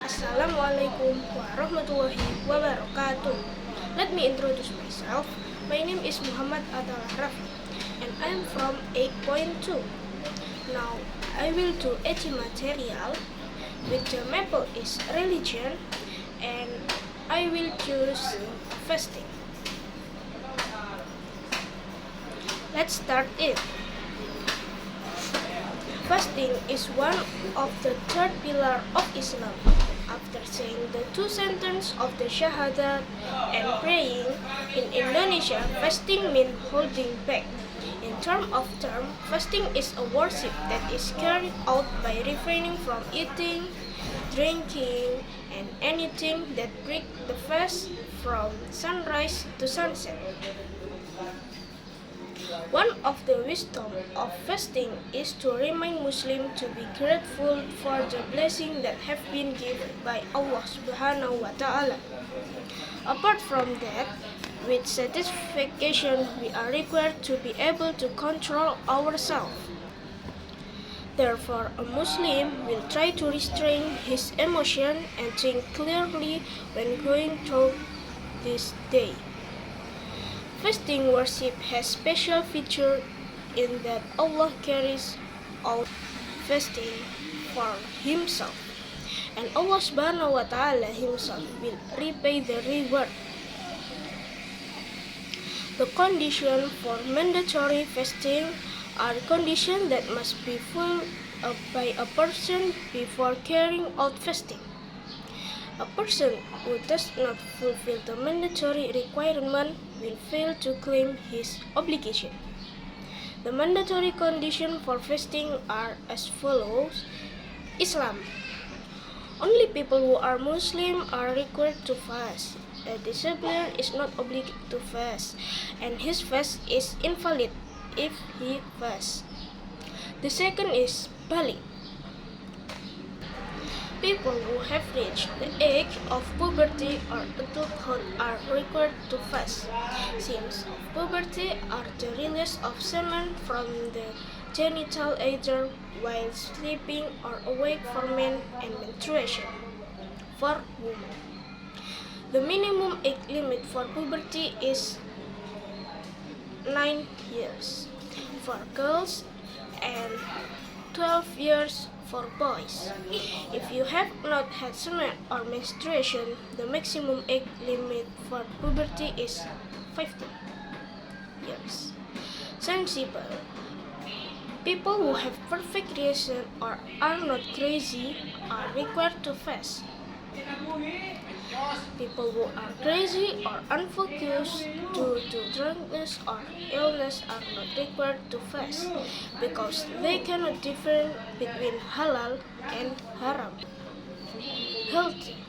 Assalamualaikum warahmatullahi wabarakatuh. Let me introduce myself. My name is Muhammad Atalah Rafi and I am from 8.2. Now I will do HE material with the maple is religion and I will choose fasting. Let's start it. Fasting is one of the third pillar of Islam. After saying the two sentences of the Shahadat and praying, in Indonesia, fasting means holding back. In term, fasting is a worship that is carried out by refraining from eating, drinking, and anything that breaks the fast from sunrise to sunset. One of the wisdom of fasting is to remind Muslims to be grateful for the blessing that have been given by Allah subhanahu wa ta'ala. Apart from that, with satisfaction we are required to be able to control ourselves. Therefore, a Muslim will try to restrain his emotion and think clearly when going through this day. Fasting worship has special feature in that Allah carries out fasting for Himself, and Allah subhanahu wa ta'ala Himself will repay the reward. The condition for mandatory fasting are conditions that must be fulfilled by a person before carrying out fasting. A person who does not fulfill the mandatory requirement will fail to claim his obligation. The mandatory conditions for fasting are as follows. Islam. Only people who are Muslim are required to fast. A disabler is not obligated to fast, and his fast is invalid if he fasts. The second is Baligh. People who have reached the age of puberty or adulthood are required to fast. Symptoms of puberty are the release of semen from the genital either while sleeping or awake for men and menstruation for women. The minimum age limit for puberty is 9 years for girls and 12 years for boys. If you have not had semen or menstruation, the maximum age limit for puberty is 15 years. Sensible. People who have perfect reason or are not crazy are required to fast. People who are crazy or unfocused due to drunkenness or illness are not required to fast because they cannot differentiate between halal and haram. Healthy.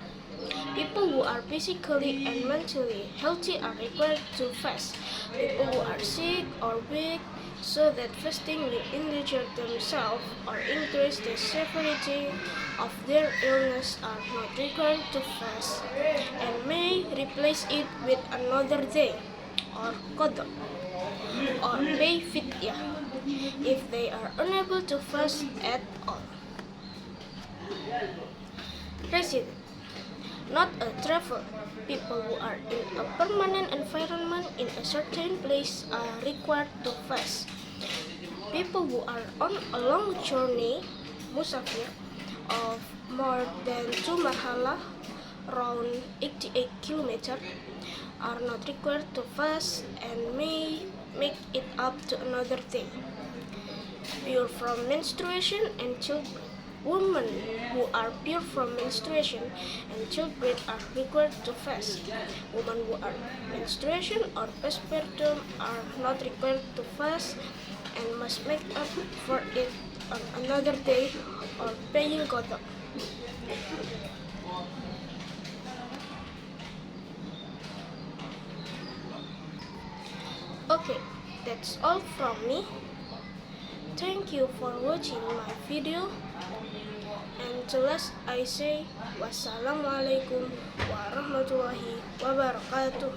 People who are physically and mentally healthy are required to fast. People who are sick or weak so that fasting will injure themselves or increase the severity of their illness are not required to fast and may replace it with another day or qada or pay fidyah if they are unable to fast at all. Resident. Not a traveler. People who are in a permanent environment in a certain place are required to fast. People who are on a long journey, musafir, of more than 2 marhalah, around 88 kilometers, are not required to fast and may make it up to another day. Pure from menstruation and childbirth. Women who are pure from menstruation and childbirth are required to fast. Women who are menstruation or postpartum are not required to fast and must make up for it on another day or paying qada. Okay, that's all from me. Thank you for watching my video. And to last I say wassalamualaikum warahmatullahi wabarakatuh.